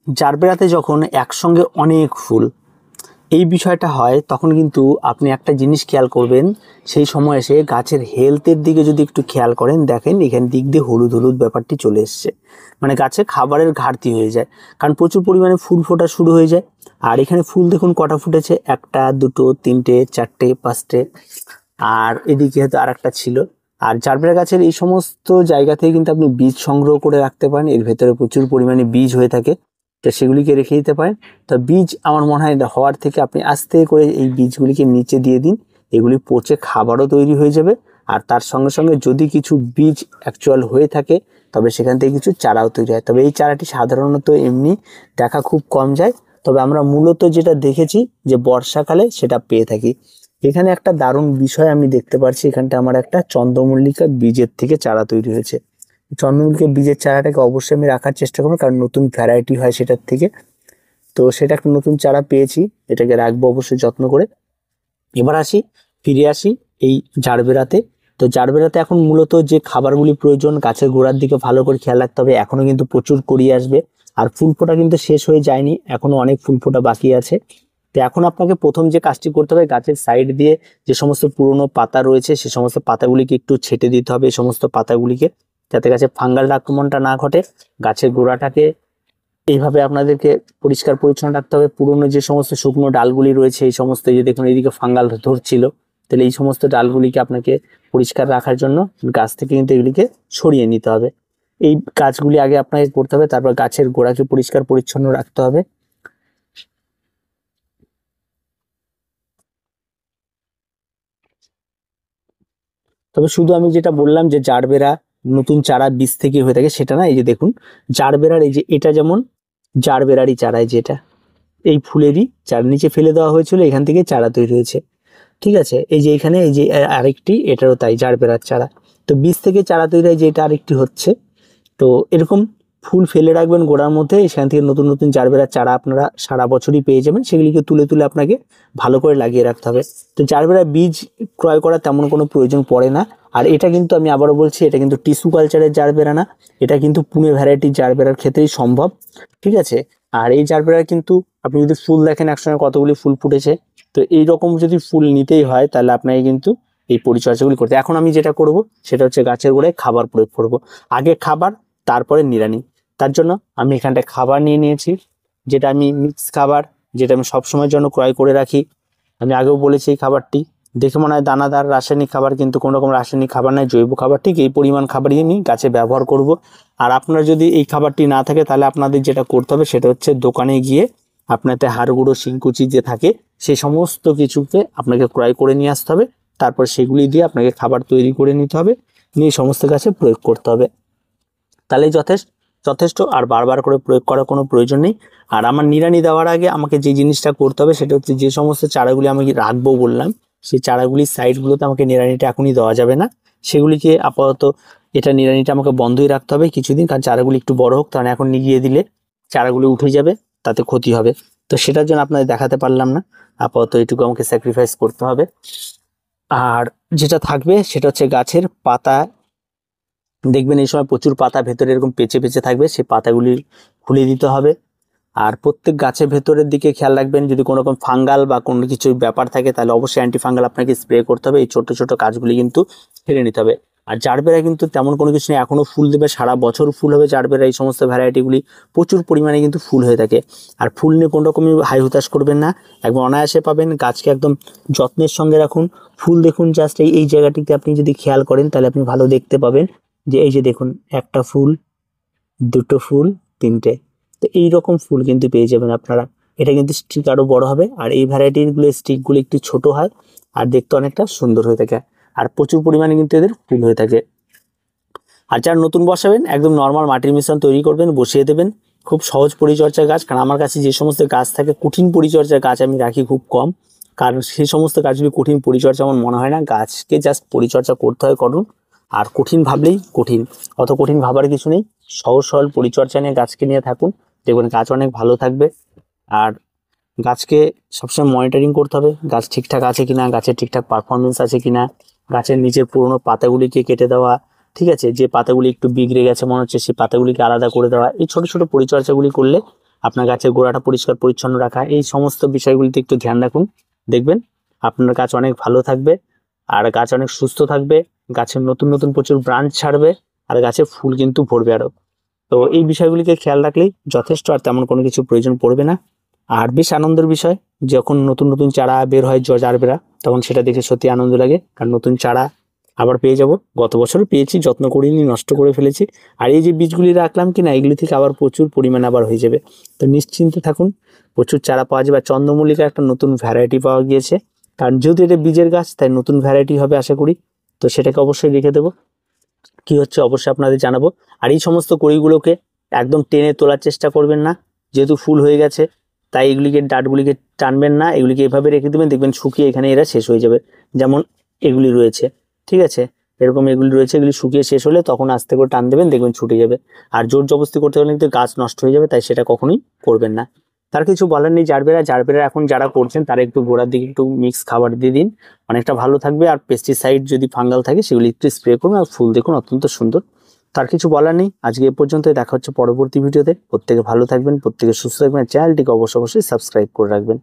জারবেরাতে যখন একসঙ্গে অনেক ফুল এই বিষয়টা হয় তখন কিন্তু আপনি একটা জিনিস খেয়াল করবেন, সেই সময় এসে গাছের হেলথের দিকে যদি একটু খেয়াল করেন, দেখেন এখান দিক দিয়ে হলুদ হলুদ ব্যাপারটি চলে এসছে, মানে গাছে খাবারের ঘাটতি হয়ে যায়, কারণ প্রচুর পরিমাণে ফুল ফোটা শুরু হয়ে যায়। আর এখানে ফুল দেখুন কটা ফুটেছে, একটা দুটো তিনটে চারটে পাঁচটে, আর এদিকে হয়তো আর একটা ছিল। আর জারবেরা গাছের এই সমস্ত জায়গা থেকে কিন্তু আপনি বীজ সংগ্রহ করে রাখতে পারেন, এর ভেতরে প্রচুর পরিমাণে বীজ হয়ে থাকে, তো সেগুলিকে রেখে দিতে পারেন। তো বীজ আমার মনে হয় হওয়ার থেকে আপনি আস্তে করে এই বীজগুলিকে নিচে দিয়ে দিন, এগুলি পচে খাবারও তৈরি হয়ে যাবে। আর তার সঙ্গে সঙ্গে যদি কিছু বীজ অ্যাকচুয়াল হয়ে থাকে তবে সেখান থেকে কিছু চারাও তৈরি হয়। তবে এই চারাটি সাধারণত এমনি দেখা খুব কম যায়, তবে আমরা মূলত যেটা দেখেছি যে বর্ষাকালে সেটা পেয়ে থাকি। এখানে একটা দারুণ বিষয় আমি দেখতে পাচ্ছি, এখানটা আমার একটা চন্দ্রমল্লিকা বীজের থেকে চারা তৈরি হয়েছে। চন্দ্রমল্লিকা বীজের চারাটাকে অবশ্যই আমি রাখার চেষ্টা করবো, কারণ নতুন ভ্যারাইটি হয় সেটার থেকে। তো সেটা একটা নতুন চারা পেয়েছি, এটাকে রাখবো অবশ্যই যত্ন করে। এবার ফিরে আসি এই জারবেরাতে। তো জারবেরাতে এখন মূলত যে খাবারগুলি প্রয়োজন, গাছের গোড়ার দিকে ভালো করে খেয়াল রাখতে হবে, এখনো কিন্তু প্রচুর কড়ি আসবে। আর ফুল ফোটা কিন্তু শেষ হয়ে যায়নি, এখনো অনেক ফুল ফোটা বাকি আছে। তো এখন আপনাকে প্রথম যে কাজটি করতে হবে, গাছের সাইড দিয়ে যে সমস্ত পুরনো পাতা রয়েছে সে সমস্ত পাতাগুলিকে একটু ছেটে দিতে হবে, এই সমস্ত পাতাগুলিকে, যাতে গাছে ফাঙ্গাল আক্রমণটা না ঘটে। গাছের গোড়াটাকে এইভাবে আপনাদেরকে পরিষ্কার পরিচ্ছন্ন রাখতে হবে। পুরনো যে সমস্ত শুকনো ডালগুলি রয়েছে এই সমস্ত, যে দেখুন এইদিকে ফাঙ্গাল ধরছিল, তাহলে এই সমস্ত ডালগুলিকে আপনাকে পরিষ্কার রাখার জন্য গাছ থেকে কিন্তু এগুলিকে সরিয়ে নিতে হবে। এই কাজগুলি আগে আপনাকে করতে হবে, তারপর গাছের গোড়াকে পরিষ্কার পরিচ্ছন্ন রাখতে হবে। তবে শুধু আমি যেটা বললাম যে জারবেরা নতুন চারা বীজ থেকে হয়ে থাকে সেটা না, এই যে দেখুন জারবেরার এই যে এটা যেমন জারবেরারই চারা, এই যে এটা এই ফুলেরই চারা নিচে ফেলে দেওয়া হয়েছিল, এখান থেকে চারা তৈরি হয়েছে। ঠিক আছে, এই যে এখানে এই যে আরেকটি, এটারও তাই জারবেরার চারা। তো বীজ থেকে চারা তৈরি হয়, যে এটা আরেকটি হচ্ছে। তো এরকম ফুল ফেলে রাখবেন গোড়ার মধ্যে, সেখান থেকে নতুন নতুন জারবেরার চারা আপনারা সারা বছরই পেয়ে যাবেন, সেগুলিকে তুলে তুলে আপনাকে ভালো করে লাগিয়ে রাখতে হবে। তো জারবেরা বীজ ক্রয় করার তেমন কোনো প্রয়োজন পড়ে না। আর এটা কিন্তু আমি আবারও বলছি, এটা কিন্তু টিস্যু কালচারের জারবেরা না, এটা কিন্তু পুনে ভ্যারাইটির জারবেরার ক্ষেত্রেই সম্ভব। ঠিক আছে, আর এই জারবেরা কিন্তু আপনি যদি ফুল দেখেন একসঙ্গে কতগুলি ফুল ফুটেছে, তো এইরকম যদি ফুল নিতেই হয় তাহলে আপনাকে কিন্তু এই পরিচর্যাগুলি করতে। এখন আমি যেটা করব সেটা হচ্ছে গাছের গোড়ায় খাবার প্রয়োগ করব, আগে খাবার তারপরে নিড়ানি। তার জন্য আমি এখানটায় খাবার নিয়ে নিয়েছি, যেটা আমি মিক্স খাবার, যেটা আমি সবসময়ের জন্য ক্রয় করে রাখি। আমি আগেও বলেছি এই খাবারটি দেখে মনে হয় দানাদার রাসায়নিক খাবার, কিন্তু কোনো রকম রাসায়নিক খাবার নয়, জৈব খাবার। ঠিক এই পরিমাণ খাবারই আমি গাছে ব্যবহার করব। আর আপনার যদি এই খাবারটি না থাকে তাহলে আপনাদের যেটা করতে হবে সেটা হচ্ছে দোকানে গিয়ে আপনাদের হাড় গুঁড়ো শিংকুচি যে থাকে সেই সমস্ত কিছুকে আপনাকে ক্রয় করে নিয়ে আসতে হবে, তারপর সেগুলি দিয়ে আপনাকে খাবার তৈরি করে নিতে হবে, নিয়ে সমস্ত গাছে প্রয়োগ করতে হবে, তাহলে যথেষ্ট যথেষ্ট আর বারবার করে প্রয়োগ করার কোনো প্রয়োজন নেই। আর আমার নিড়ানি দেওয়ার আগে আমাকে যে জিনিসটা করতে হবে সেটা হচ্ছে, যে সমস্ত চারাগুলি আমি রাখবো বললাম সেই চারাগুলির সাইডগুলোতে আমাকে নিড়ানিটা এখনই দেওয়া যাবে না, সেগুলিকে আপাতত এটা নিড়ানিটা আমাকে বন্ধই রাখতে হবে কিছুদিন, কারণ চারাগুলি একটু বড় হোক, কারণ এখন নিগিয়ে দিলে চারাগুলি উঠে যাবে, তাতে ক্ষতি হবে। তো সেটার জন্য আপনাদের দেখাতে পারলাম না, আপাতত এটুকু আমাকে স্যাক্রিফাইস করতে হবে। আর যেটা থাকবে সেটা হচ্ছে গাছের পাতা, দেখবেন এই সময় প্রচুর পাতা ভেতরে এরকম পেঁচে পেঁচে থাকবে, সেই পাতাগুলি খুলে দিতে হবে। আর প্রত্যেক গাছের ভেতরের দিকে খেয়াল রাখবেন, যদি কোনো রকম ফাঙ্গাল বা কোনো কিছু ব্যাপার থাকে তাহলে অবশ্যই অ্যান্টি ফাঙ্গাল আপনাকে স্প্রে করতে হবে। এই ছোট ছোট কাজগুলি কিন্তু ফেলে নিতে হবে। আর জারবেরা কিন্তু তেমন কোনো কিছু নেই, এখনও ফুল দেবে, সারা বছর ফুল হবে জারবেরা, এই সমস্ত ভ্যারাইটিগুলি প্রচুর পরিমাণে কিন্তু ফুল হয়ে থাকে। আর ফুল নিয়ে কোনো রকমই হাই হুতাশ করবেন না, একদম অনায়াসে পাবেন। গাছকে একদম যত্নের সঙ্গে রাখুন। ফুল দেখুন জাস্ট এই জায়গাটিতে আপনি যদি খেয়াল করেন তাহলে আপনি ভালো দেখতে পাবেন, যে এই যে দেখুন একটা ফুল, দুটো ফুল, তিনটে, তো এইরকম ফুল কিন্তু পেয়ে যাবেন আপনারা। এটা কিন্তু স্টিক আরো বড় হবে, আর এই ভ্যারাইটিগুলো স্টিকগুলো একটু ছোট হয় আর দেখতে অনেকটা সুন্দর হয়ে থাকে, আর প্রচুর পরিমাণে কিন্তু এদের ফুল হয়ে থাকে। আর যারা নতুন বসাবেন একদম নর্মাল মাটির মিশ্রণ তৈরি করবেন, বসিয়ে দেবেন। খুব সহজ পরিচর্যার গাছ, কারণ আমার কাছে যে সমস্ত গাছ থাকে কঠিন পরিচর্যার গাছ আমি রাখি খুব কম, কারণ সেই সমস্ত গাছগুলি কঠিন পরিচর্যা আমার মনে হয় না। গাছকে জাস্ট পরিচর্যা করতে হয় করুন, আর কঠিন ভাবলেই কঠিন, অত কঠিন ভাবার কিছু নেই। সহজ সরল পরিচর্যা নিয়ে গাছকে নিয়ে থাকুন, দেখবেন গাছ অনেক ভালো থাকবে। আর গাছকে সবসময় মনিটরিং করতে হবে, গাছ ঠিকঠাক আছে কিনা, গাছের ঠিকঠাক পারফরমেন্স আছে কিনা, গাছের নিচের পুরোনো পাতাগুলিকে কেটে দেওয়া, ঠিক আছে, যে পাতাগুলি একটু বিগড়ে গেছে মনে হচ্ছে সেই পাতাগুলিকে আলাদা করে দেওয়া, এই ছোট ছোট পরিচর্যাগুলি করলে আপনার গাছের গোড়াটা পরিষ্কার পরিচ্ছন্ন রাখা, এই সমস্ত বিষয়গুলিতে একটু ধ্যান রাখুন, দেখবেন আপনার গাছ অনেক ভালো থাকবে আর গাছ অনেক সুস্থ থাকবে, গাছের নতুন নতুন প্রচুর ব্রাঞ্চ ছাড়বে আর গাছে ফুল কিন্তু ভরবে আরো। তো এই বিষয়গুলিকে খেয়াল রাখলেই যথেষ্ট, আর তেমন কোনো কিছু প্রয়োজন পড়বে না। আর বেশ আনন্দের বিষয়, যখন নতুন নতুন চারা বের হয় জারবেরা, তখন সেটা দেখে সত্যি আনন্দ লাগে, কারণ নতুন চারা আবার পেয়ে যাব। গত বছরও পেয়েছি, যত্ন করিনি, নষ্ট করে ফেলেছি। আর এই যে বীজগুলি রাখলাম কিনা, এগুলি থেকে আবার প্রচুর পরিমাণে আবার হয়ে যাবে। তো নিশ্চিন্তে থাকুন, প্রচুর চারা পাওয়া যাবে। আর চন্দ্রমল্লিকা একটা নতুন ভ্যারাইটি পাওয়া গিয়েছে, কারণ যেহেতু এটা বীজের গাছ তাই নতুন ভ্যারাইটি হবে আশা করি। তো সেটাকে অবশ্যই রেখে দেবো, কি হচ্ছে অবশ্যই আপনাদের জানাবো। আর এই সমস্ত কড়িগুলোকে একদম টেনে তোলার চেষ্টা করবেন না, যেহেতু ফুল হয়ে গেছে তাই এগুলিকে ডাঁটগুলিকে টানবেন না, এগুলিকে এভাবে রেখে দেবেন, দেখবেন শুকিয়ে এখানে এরা শেষ হয়ে যাবে। যেমন এগুলি রয়েছে, ঠিক আছে, এরকম এগুলি রয়েছে, এগুলি শুকিয়ে শেষ হলে তখন আস্তে করে টান দেবেন, দেখবেন ছুটে যাবে। আর জোর জবরদস্তি করতে গেলে কিন্তু গাছ নষ্ট হয়ে যাবে, তাই সেটা কখনোই করবেন না। তার কিছু বলার নেই। জারবেরা এখন যারা করছেন তারা একটু গোড়ার দিকে একটু মিক্স খাবার দিয়ে দিন, অনেকটা ভালো থাকবে। আর পেস্টিসাইড যদি ফাঙ্গাল থাকে সেগুলি একটু স্প্রে করুন, আর ফুল দেখুন অত্যন্ত সুন্দর। তার কিছু বলার নেই। আজকে এ পর্যন্তই, দেখা হচ্ছে পরবর্তী ভিডিওতে। প্রত্যেকে ভালো থাকবেন, প্রত্যেকে সুস্থ থাকবেন, চ্যানেলটিকে অবশ্যই সাবস্ক্রাইব করে রাখবেন।